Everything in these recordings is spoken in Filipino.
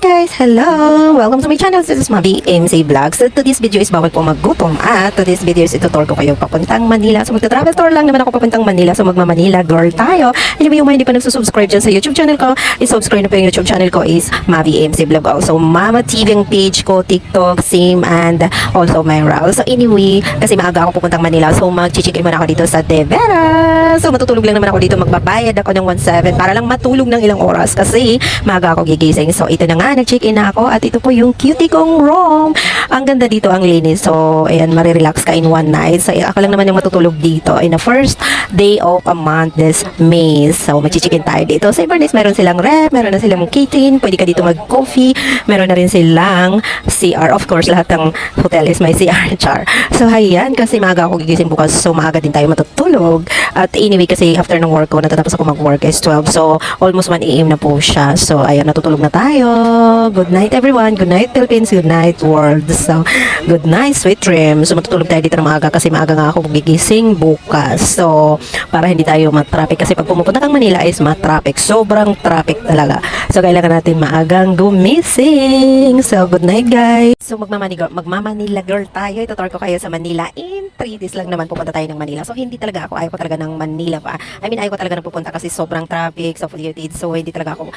guys! Hello! Welcome to my channel. This is Mavi MC Vlog. So today's video is bawal po maggutom at today's video is itutur ko kayo papuntang Manila. So magta-travel tour lang naman ako papuntang Manila. So magma-Manila girl tayo. Anyway, yung mga hindi pa nagsusubscribe dyan sa YouTube channel ko, i-subscribe na po yung YouTube channel ko is Mavi MC Vlog. Also Mama TV ang page ko, TikTok, same, and also my Raul. So anyway, kasi maaga ako pupuntang Manila. So mag-chichikin muna ako dito sa De Vera. So matutulog lang naman ako dito. Magbabayad ako ng 1.7 para lang matulog ng ilang oras kasi maaga ako gigising. So ito na nga, nag-check-in na ako at ito po yung cutie kong room. Ang ganda dito, ang linis. So ayan, marirelax ka in one night. So ako lang naman yung matutulog dito in the first day of a month this May. So mag-check-in tayo dito. Sa Inverness, meron silang rep, meron na silang kitchen, pwede ka dito mag-coffee, meron na rin silang CR. Of course, lahat ng hotel is may CR, char. So ayan, kasi maaga ako gigising bukas. So maaga din tayo matutulog. At anyway, kasi after ng work ko, natatapos ako mag-work is 12. So almost 1 AM na po siya. So ayan, natutulog na tayo. Good night everyone. Good night Philippines. Good night world. So good night sweet dreams. So matutulog tayo dito ng maaga kasi maaga nga ako gigising bukas. So para hindi tayo matraffic kasi pag pumupunta kang Manila is matraffic. Sobrang traffic talaga. So kailangan natin maagang gumising. So good night guys. So magmamanila girl tayo. Itutur ko kayo sa Manila in 3 days lang naman pupunta tayo ng Manila. So hindi talaga ako, ayaw ko talaga ng Manila pa. I mean ayaw ko talaga na pupunta kasi sobrang traffic, so polluted. So hindi talaga ako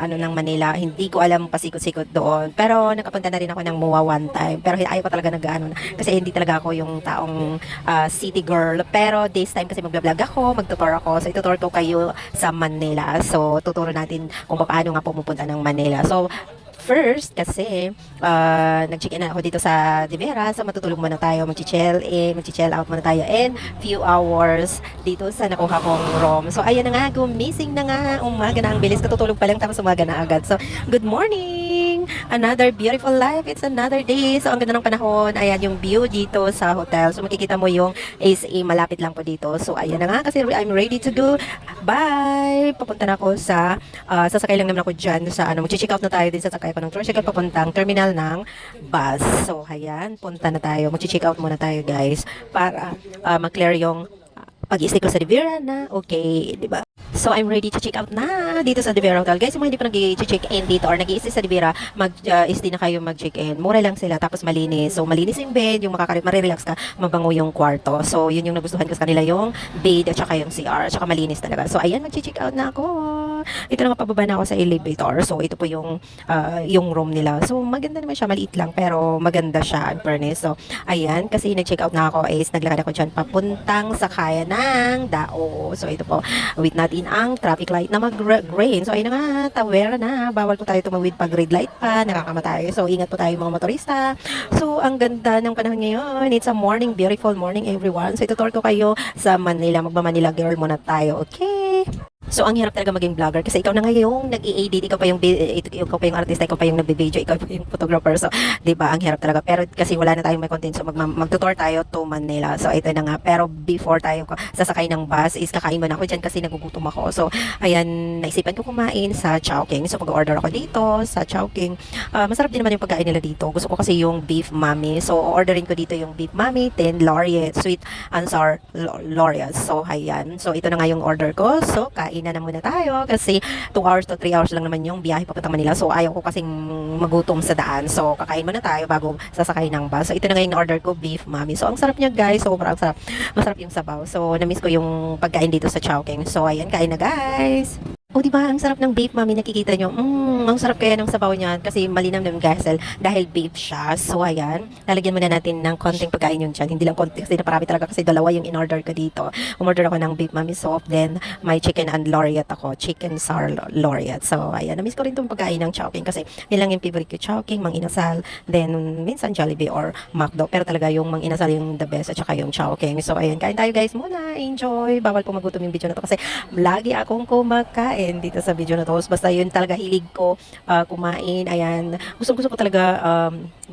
ng Manila. Hindi ko alam pasikot-sikot doon. Pero nakapunta na rin ako ng MOA one time. Pero ayaw ko talaga kasi hindi talaga ako yung taong city girl. Pero this time kasi magbablog ako, magtutor ako. So itutur ko kayo sa Manila. So tuturo natin kung paano nga pumupunta ng Manila. So first, kasi nag-check-in na ako dito sa De Vera. So matutulog muna tayo, mag-chill out muna tayo in few hours dito sa nakuha kong room. So ayan na nga, gumising na nga. Umaga na, ang bilis, katutulog pa lang tapos umaga na agad. So good morning! Another beautiful life. It's another day. So ang ganda ng panahon. Ayan yung view dito sa hotel. So makikita mo yung AC, malapit lang po dito. So ayan na nga, kasi I'm ready to go. Bye! Papunta na ako sa sasakay lang naman ako dyan sa mag-check out na tayo din sa sakay ko ng tricycle papuntang terminal ng bus. So ayan, punta na tayo. Mag-check out muna tayo guys para mag-clear yung pag-i-stay ko sa De Vera na okay, di ba? So, I'm ready to check out na dito sa De Vera Hotel. Guys, yung mga hindi pa nag-check-in dito or nag-i-stay sa De Vera, mag-stay na kayo mag-check-in. Mura lang sila, tapos malinis. So, malinis yung bed, yung marirelax ka, mabango yung kwarto. So, yun yung nagustuhan ko sa kanila, yung bed at saka yung CR, at saka malinis talaga. So, ayan, mag-check out na ako. Ito na nga, pababa na ako sa elevator. So, ito po yung room nila. So, maganda naman siya, maliit lang, pero maganda siya, in fairness. So, ayan, kasi nag-check out na ako is naglakad ako dyan papuntang sakaya ng Dao. So, ito po, wait natin ang traffic light na mag-green. So, ayun na nga, tawera na. Bawal po tayo tumawid pag red light pa. Nakakamatay. So, ingat po tayo mga motorista. So, ang ganda ng panahon ngayon. It's a morning, beautiful morning everyone. So, itutur ko kayo sa Manila. Magma-Manila girl muna tayo. Okay? So, ang hirap talaga maging vlogger kasi ikaw na ngayon nag-i-edit, ikaw pa yung artista, ikaw pa yung nagbe-video, ikaw pa yung photographer. So, 'di ba, ang hirap talaga. Pero kasi wala na tayong may content, so mag-tutor tayo to Manila. So, ito na nga. Pero before tayo sasakay ng bus is kakain muna ako diyan kasi nagugutom ako. So, ayan, naisipan ko kumain sa Chowking. So, mag-order ako dito sa Chowking. Masarap din naman yung pagkain nila dito. Gusto ko kasi yung beef mami. So, orderin ko dito yung beef mami, then laureate, sweet and sour laureate. So, ayan. So, ito na nga yung order ko. So, kain na muna tayo kasi 2 hours to 3 hours lang naman yung biyahe papuntang Manila. So ayaw ko kasing magutom sa daan. So kakain muna tayo bago sasakay ng bus. So ito na nga yung order ko, beef mami. So ang sarap niya guys. Sobrang sarap. Masarap yung sabaw. So na-miss ko yung pagkain dito sa Chowking. So ayan, kain na guys. Oh, di ba? Ang sarap ng beef, mami. Nakikita nyo. Ang sarap kaya ng sabaw niyan kasi malinam ng gasel dahil beef siya. So, ayan. Lalagyan muna natin ng konting pagkain yung dyan. Hindi lang konti kasi naparami talaga kasi dalawa yung in-order ko dito. Umorder ako ng beef, mami soft. Then, may chicken and laureate ako. Chicken sour laureate. So, ayan. Namiss ko rin itong pagkain ng Chowking kasi yun lang yung favorite ko. Chowking, Mang Inasal. Then, minsan Jollibee or McDo. Pero talaga yung Mang Inasal yung the best at saka yung Chowking. So, ayan. Kain tayo guys muna. Enjoy. Bawal po magutom yung video na to kasi lagi akong kumakain dito sa video na to. Basta yun talaga hilig ko kumain. Ayan. Gusto ko talaga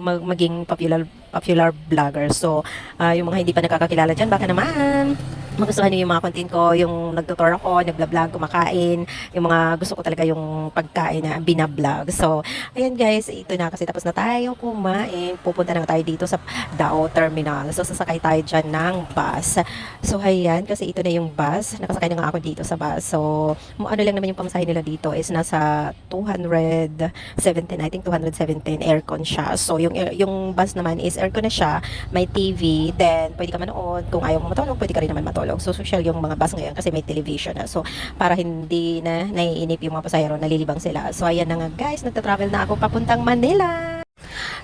maging popular vlogger. So, yung mga hindi pa nakakakilala dyan, baka naman magustuhan niyo yung mga content ko, yung nagtutor ako, nagla-vlog, kumakain, yung mga gusto ko talaga yung pagkain na binablog. So, ayan guys, ito na kasi tapos na tayo kumain. Pupunta na tayo dito sa Dao Terminal. So, sasakay tayo dyan ng bus. So, ayan, kasi ito na yung bus. Nakasakay na nga ako dito sa bus. So, ano lang naman yung pamasahe nila dito is nasa 217, I think 217 aircon siya. So, yung bus naman is aircon na siya, may TV, then pwede ka manood. Kung ayaw mo matulog, pwede ka rin naman matulog. So, social yung mga bus ngayon kasi may television na. So, para hindi na naiinip yung mga pasahero, nalilibang sila. So, ayan na nga guys, nagta-travel na ako papuntang Manila.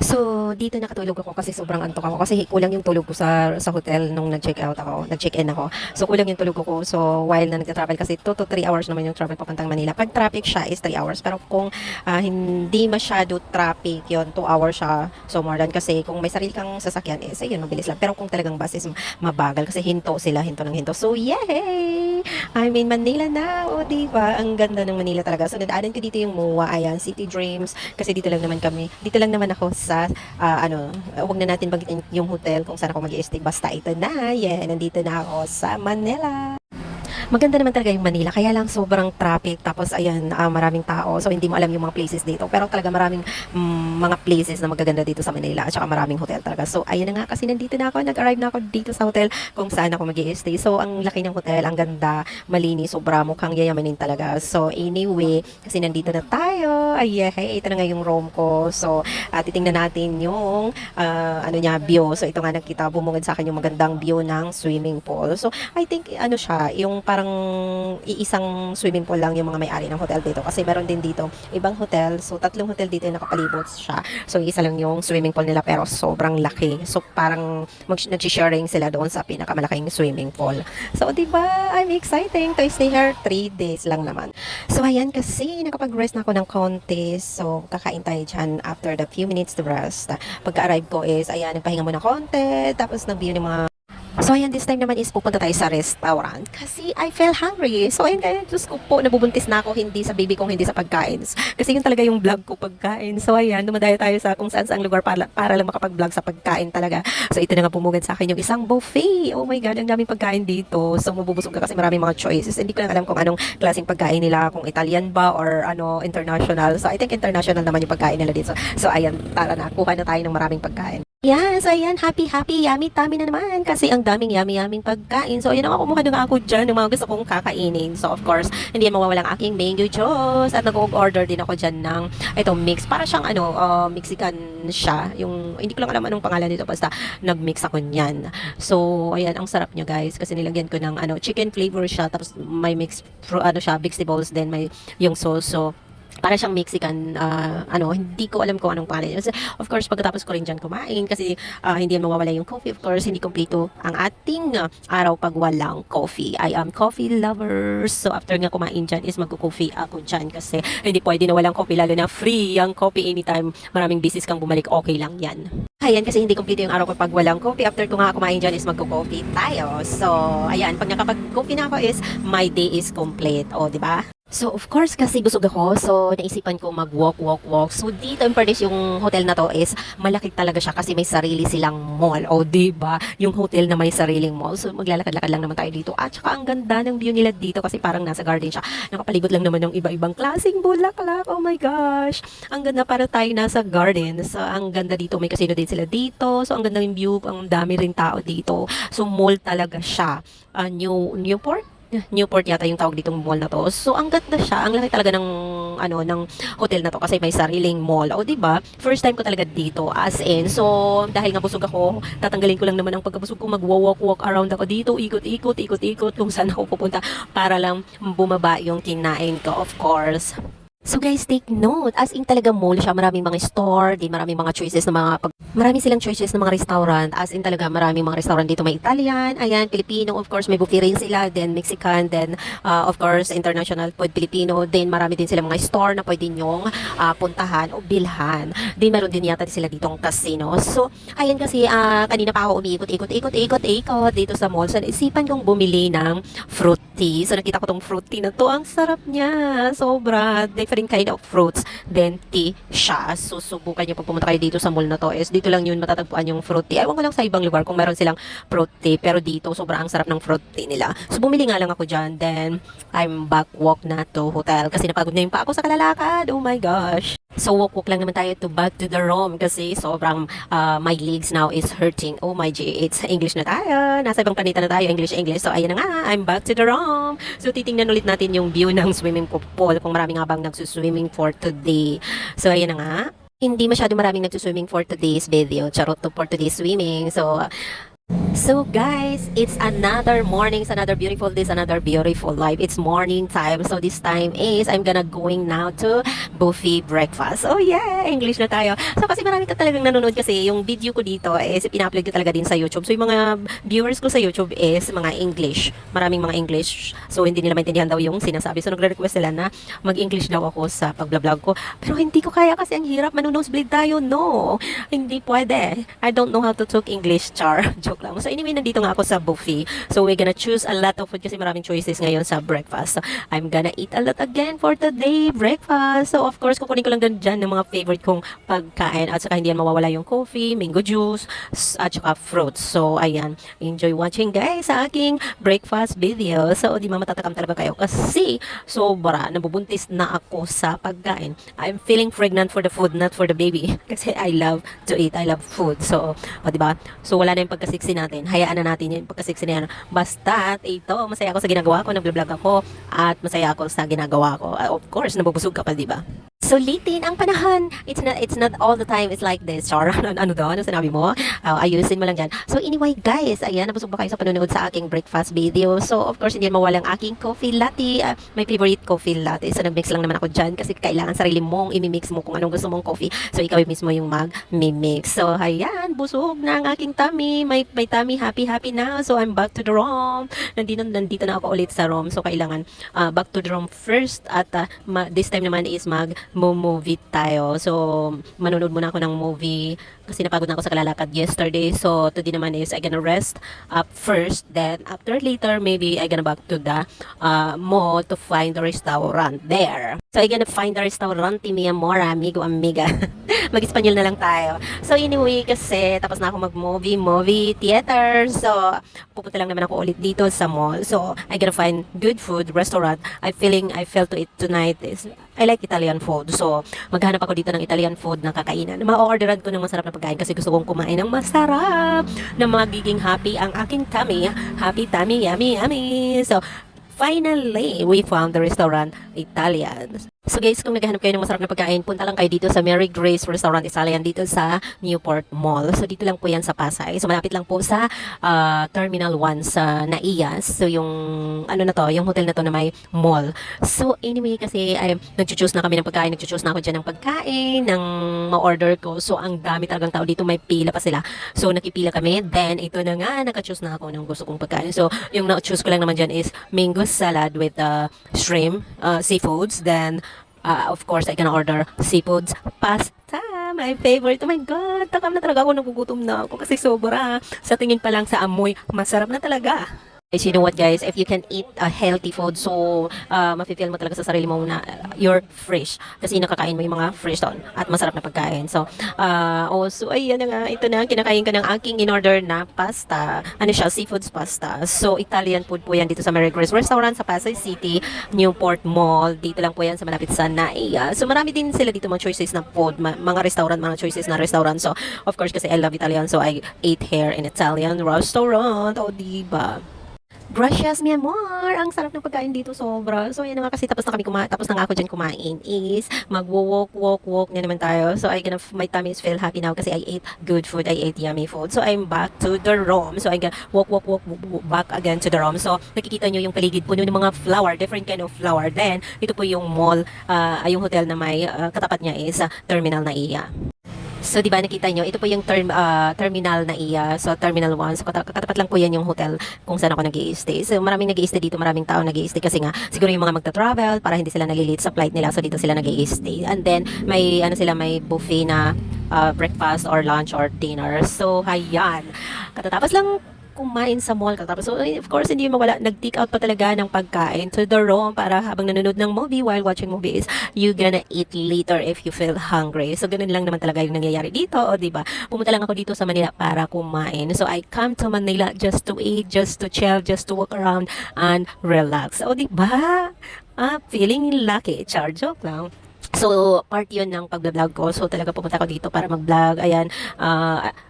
So, dito nakatulog ako kasi sobrang antok ako kasi kulang yung tulog ko sa hotel nung nag-check out ako, nag-check-in ako. So, kulang yung tulog ko. So, while na nagta-travel kasi 2 to 3 hours naman yung travel papuntang Manila. Pag traffic siya is 3 hours. Pero kung hindi masyado traffic, yon 2 hours siya. So, more than kasi kung may sarili kang sasakyan is ayun, mabilis lang. Pero kung talagang bus is mabagal kasi hinto sila, hinto ng hinto. So, yay! I'm in Manila na. O, diba? Ang ganda ng Manila talaga. So, nadaanan ko dito yung MOA. Ayan, City Dreams. Kasi dito lang naman kami. Dito lang naman ako sa huwag na natin bagitin yung hotel kung saan ako mag-i-stay. Basta ito na. Yeah, nandito na ako sa Manila. Maganda naman talaga yung Manila, kaya lang sobrang traffic, tapos ayan, maraming tao, so hindi mo alam yung mga places dito, pero talaga maraming mga places na magaganda dito sa Manila, at saka maraming hotel talaga. So ayan na nga, kasi nandito na ako, nag-arrive na ako dito sa hotel kung saan ako mag-i-stay. So ang laki ng hotel, ang ganda, malinis, sobra, mukhang yayamanin talaga. So anyway, kasi nandito na tayo, ay ito na nga yung room ko. So titingnan natin yung view. So ito nga, nakita, bumungad sa akin yung magandang view ng swimming pool. So I think siya, yung parang iisang swimming pool lang yung mga may-ari ng hotel dito, kasi meron din dito ibang hotel. So 3 hotel dito yung nakapalibot siya. So isa lang yung swimming pool nila, pero sobrang laki. So parang nag-sharing sila doon sa pinakamalaking swimming pool. So diba, I'm exciting to stay here 3 days lang naman. So ayan, kasi nakapag-rest na ako ng konti. So kakain tayo dyan after the few minutes to rest. Pagka-arrive ko is ayan, nagpahinga muna konti, tapos nag-view ng mga. So, ayan, this time naman is pupunta tayo sa restaurant kasi I feel hungry. So, ayan, kaya Diyos ko po, nabubuntis na ako, hindi sa baby kong, hindi sa pagkain. Kasi yun talaga yung vlog ko, pagkain. So, ayan, dumadayo tayo sa kung saan saang lugar para lang makapag-vlog sa pagkain talaga. So, ito na nga pumugad sa akin yung isang buffet. Oh my God, ang daming pagkain dito. So, mabubusog ka kasi maraming mga choices. Hindi ko lang alam kung anong klaseng pagkain nila, kung Italian ba or international. So, I think international naman yung pagkain nila dito. So, ayan, tara na, kuha na tayo ng maraming pagkain. Yes, ayan, happy, yummy, tummy na naman kasi ang daming yummy pagkain. So, ayan, kumuha na ako dyan ng mga gusto kong kakainin. So, of course, hindi yan mawawala ang aking mango juice. At nag-order din ako dyan ng itong mix. Para siyang, Mexican siya. Yung, hindi ko lang alam anong pangalan nito. Basta, nag-mix ako niyan. So, ayan, ang sarap niya, guys. Kasi nilagyan ko ng, chicken flavor siya. Tapos, may mix, vegetables, then may yung sauce. So, para siyang Mexican, hindi ko alam kung anong pangalan. Of course, pagkatapos ko rin dyan kumain, kasi hindi yan mawawala yung coffee. Of course, hindi kompleto ang ating araw pag walang coffee. I am coffee lover. So, after nga kumain dyan is magko-coffee ako dyan, kasi hindi pwede na walang coffee, lalo na free ang coffee anytime. Maraming business kang bumalik, okay lang yan. Ayan, kasi hindi kompleto yung araw ko pag walang coffee. After ko nga kumain dyan is magko-coffee tayo. So, ayan, pag nakapag-coffee na ako is my day is complete. O, di ba? So, of course, kasi busog ako. So, naisipan ko mag-walk. So, dito in Paris, yung hotel na to is malaki talaga siya kasi may sarili silang mall. O, diba? Yung hotel na may sariling mall. So, maglalakad-lakad lang naman tayo dito. At saka, ang ganda ng view nila dito kasi parang nasa garden siya. Nakapalibot lang naman ng iba-ibang klaseng bulaklak. Oh my gosh! Ang ganda, para tayo nasa garden. So, ang ganda dito. May casino din sila dito. So, ang ganda ng view. Ang dami rin tao dito. So, mall talaga siya. Newport yata yung tawag ditong mall na to. So, ang ganda siya. Ang laki talaga ng hotel na to kasi may sariling mall. O, diba? First time ko talaga dito. As in. So, dahil nga busog ako, tatanggalin ko lang naman ang pagkabusog ko. Mag-walk around ako dito. Ikot kung saan ako pupunta para lang bumaba yung kinain ko. Of course. So guys, take note, as in talaga mall siya, maraming mga store, di maraming mga choices na marami silang choices ng mga restaurant, as in talaga maraming mga restaurant dito, may Italian, ayan, Filipino, of course, may buffet rin sila, then Mexican, then of course, international food, Filipino, then marami din sila mga store na pwede nyong puntahan o bilhan, then meron din yata sila ditong casino. So, ayan kasi, kanina pa ako umiikot dito sa mall, so naisipan kong bumili ng fruit tea. So nakita ko tong fruit tea na to. Ang sarap niya. Sobra. Different kind of fruits. Then tea siya. So subukan niyo pag pumunta kayo dito sa mall na to. Is dito lang yun matatagpuan yung fruit tea. Ewan ko lang sa ibang lugar kung meron silang fruit tea. Pero dito sobrang sarap ng fruit tea nila. So bumili nga lang ako dyan. Then I'm back walk na to hotel. Kasi napagod na yung pa ako sa kalalakad. Oh my gosh. So walk lang naman tayo to back to the room kasi sobrang my legs now is hurting. Oh my G, it's English na tayo. Nasa ibang planeta na tayo, English. So ayan na nga, I'm back to the room. So titingnan ulit natin yung view ng swimming pool kung marami nga bang nagsuswimming for today. So ayan na nga. Hindi masyado maraming nagsuswimming for today's video. Charot to for today's swimming. So guys, it's another morning, it's another beautiful day, it's another beautiful life. It's morning time. So this time is I'm gonna going now to buffet breakfast. Oh yeah, English na tayo. So kasi marami ka talagang nanonood kasi yung video ko dito is pina-upload ko talaga din sa YouTube. So yung mga viewers ko sa YouTube is mga English. Maraming mga English. So hindi nila maintindihan daw yung sinasabi. So nagre-request sila na mag-English daw ako sa pag-vlog ko. Pero hindi ko kaya kasi ang hirap, manu-nosebleed tayo. No, hindi pwede. I don't know how to talk English, char. Joke lang. So anyway, nandito nga ako sa buffet. So we're gonna choose a lot of food kasi maraming choices ngayon sa breakfast. So I'm gonna eat a lot again for today breakfast. So of course, kukunin ko lang dyan ng mga favorite kong pagkain at saka hindi yan mawawala yung coffee, mango juice, at saka fruits. So ayan, enjoy watching guys sa aking breakfast video. So di matatakam talaga kayo kasi sobra, nabubuntis na ako sa pagkain. I'm feeling pregnant for the food, not for the baby. Kasi I love to eat, I love food. So, diba? So wala na yung pagkasiksi natin. Hayaan na natin yung pagkasiksi na yan. Basta, ito, masaya ako sa ginagawa ko, nag-vlog ako, at masaya ako sa ginagawa ko. Of course, nabubusog ka pa, diba? Sulitin ang panahon. It's not all the time it's like this. Char, ano daw? Ano sinabi mo? Ayusin mo lang dyan. So anyway guys, ayan, nabusog ba kayo sa panonood sa aking breakfast video? So of course, hindi mawala ang aking coffee latte. My favorite coffee latte. So nag-mix lang naman ako dyan kasi kailangan sarili mong imimix mo kung anong gusto mong coffee. So ikaw mismo yung mag-mix. So ayan, busog na ang aking tummy. My tummy happy now. So I'm back to the room. Nandito na ako ulit sa room. So kailangan back to the room first at this time naman is movie tayo. So, manonood muna ako ng movie kasi napagod na ako sa kalalakad yesterday. So, today naman is I gonna rest up first. Then, after later, maybe I gonna back to the mall to find the restaurant there. So, I gonna find the restaurant, mi amor, amigo, amiga. Mag-Espanyol na lang tayo. So, anyway, kasi tapos na ako movie theater. So, pupunta lang naman ako ulit dito sa mall. So, I gonna find good food, restaurant. I felt to eat tonight is I like Italian food. So, maghanap ako dito ng Italian food na kakainan. Ma-orderan ko ng masarap na pagkain kasi gusto kong kumain ng masarap na magiging happy ang aking tummy. Happy tummy, yummy, yummy. So, finally, we found the restaurant Italian. So guys, kung naghahanap kayo ng masarap na pagkain, punta lang kayo dito sa Mary Grace Restaurant Italian dito sa Newport Mall. So dito lang po yan sa Pasay. So malapit lang po sa Terminal 1 sa Naias. So yung ano na to, yung hotel na to na may mall. So anyway, kasi nag-choose na kami ng pagkain, nag-choose na ako dyan ng pagkain, ng ma-order ko. So ang dami talagang tao dito, may pila pa sila. So nakipila kami, then ito na nga, naka-choose na ako ng gusto kong pagkain. So yung na-choose ko lang naman dyan is mango salad with shrimp, seafoods, then of course, I can order seafoods pasta. My favorite. Oh my God, takam na talaga ako, nagugutom na ako kasi sobra. Sa tingin pa lang sa amoy, masarap na talaga. Guys, you know what guys, if you can eat a healthy food, so mafe-feel mo talaga sa sarili mo na you're fresh. Kasi nakakain mo yung mga fresh doon at masarap na pagkain. So, also, ayan na nga, ito na, kinakain ka ng aking in-order na pasta. Ano siya, seafoods pasta. So, Italian food po yan dito sa Mary Grace Restaurant sa Pasay City, Newport Mall. Dito lang po yan sa malapit sa Naiya. So, marami din sila dito mga choices na food, mga restaurant, mga choices na restaurant. So, of course, kasi I love Italian, so I ate here in Italian restaurant. O, diba? Gracias, mi amor. Ang sarap ng pagkain dito, sobra. So, yan na nga kasi tapos na nga ako dyan kumain is walk na naman tayo. So, my tummy is feel happy now kasi I ate good food, I ate yummy food. So, I'm back to the room. So, I gonna walk back again to the room. So, nakikita nyo yung paligid puno ng mga flower, different kind of flower. Then, ito po yung mall, yung hotel na may katapat niya is Terminal Naiya. So, di ba nakita nyo, ito po yung terminal na iya. So, Terminal 1. So, katapat lang po yan yung hotel kung saan ako nag-i-stay. So, maraming nag-i-stay dito, maraming tao nag-i-stay kasi nga, siguro yung mga magta-travel para hindi sila nalilate sa flight nila. So, dito sila nag-i-stay. And then, may buffet na breakfast or lunch or dinner. So, hayan. Katatapos lang kumain sa mall katapos. So, of course, hindi mawala. Nag-take out pa talaga ng pagkain to the room para habang nanonood ng movie while watching movies, you gonna eat later if you feel hungry. So, ganun lang naman talaga yung nangyayari dito. O, diba? Pumunta lang ako dito sa Manila para kumain. So, I come to Manila just to eat, just to chill, just to walk around and relax. O, diba? Feeling lucky. Char, joke lang. So, part yun ng pag-vlog ko. So, talaga pumunta ako dito para mag-vlog. Ayan,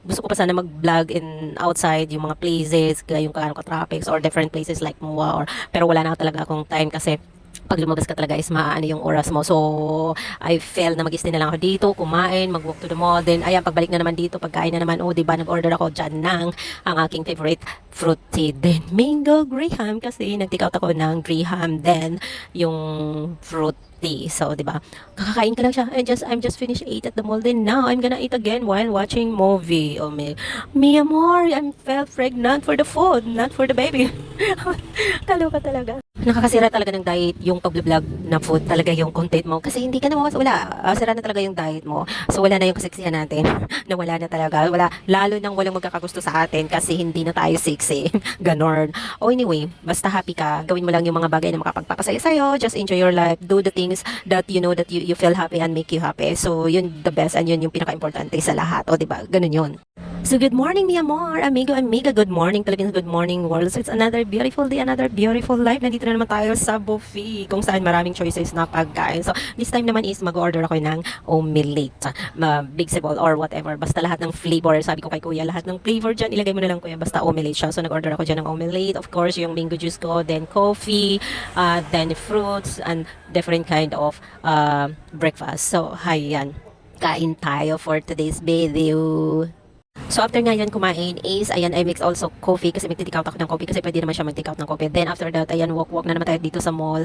gusto ko pa sana mag-vlog in outside, yung mga places, yung ka-traffic or different places like MOA. Pero wala na talaga akong time kasi pag lumabas ka talaga is maaano yung oras mo. So, I felt na mag-stay na lang ako dito, kumain, mag-walk to the mall. Then, ayan, pagbalik na naman dito, pagkain na naman, diba, nag-order ako dyan ng ang aking favorite fruity. Then, mango graham kasi nag-take out ako ng graham. Then, yung fruit tea. So, di ba? Kakakain ka lang siya. I'm just finished ate at the mall. Then now, I'm gonna eat again while watching movie. Oh, mi amor, I felt pregnant for the food, not for the baby. Kaloka talaga. Nakakasira talaga ng diet yung pag-vlog na food talaga yung content mo kasi hindi ka na wala. Sira na talaga yung diet mo. So wala na yung kaseksihan natin. Nawala na talaga. Wala, lalo nang walang magkakagusto sa atin kasi hindi na tayo sexy. Ganon. Anyway, basta happy ka. Gawin mo lang yung mga bagay na makapagpapasaya sa'yo. Just enjoy your life. Do the things that you know that you feel happy and make you happy. So yun the best and yun yung pinaka-importante sa lahat. O diba? Ganun yun. So good morning, mi amor, amigo, amiga, good morning, Philippines, good morning world. So it's another beautiful day, another beautiful life. Nandito na naman tayo sa buffet, kung saan maraming choices na pagkain. So this time naman is mag-order ako ng omelette, big sibol or whatever. Basta lahat ng flavor, sabi ko kay kuya, lahat ng flavor dyan, ilagay mo na lang kuya, basta omelette siya. So nag-order ako dyan ng omelette, of course, yung mango juice ko, then coffee, then fruits, and different kind of breakfast. So, hayan, kain tayo for today's video. So after nga yan kumain is, ayan, I mix also coffee kasi mag-take out ako ng coffee kasi pwede naman siya mag-take out ng coffee. Then after that, ayan, walk na naman tayo dito sa mall.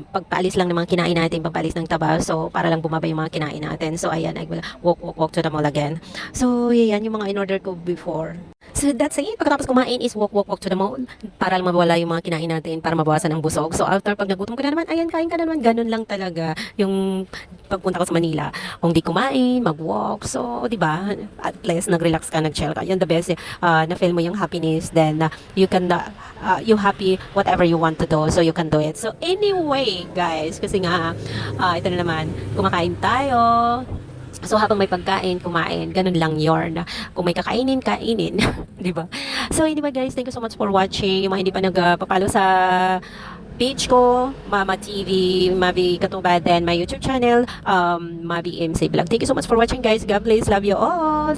Pagpaalis lang ng mga kinain natin, pagpaalis ng taba. So para lang bumaba yung mga kinain natin. So ayan, I will walk to the mall again. So yan yung mga in-order ko before. So that's it. Pagkatapos kumain is walk to the mall para lang mawala yung mga kinain natin para mabawasan ang busog. So after pag nagutom ka na naman, ayan, kain ka na naman. Ganun lang talaga yung pagpunta ko sa Manila. Kung di kumain, mag-walk. So, di ba? At least nag-relax ka, nag-chill ka. Yan the best. Na-feel mo yung happiness. Then you can you happy whatever you want to do. So you can do it. So anyway, guys, kasi nga ito na naman, kumakain tayo. So habang may pagkain, kumain, ganun lang yorn. Kung may kakainin, kainin, 'di ba? So anyway guys, thank you so much for watching. Yung mga hindi pa nagpapalo sa page ko, Mama TV, Mavi Katubad, then my YouTube channel, Mavi MC Vlog. Thank you so much for watching guys. God bless. Love you all.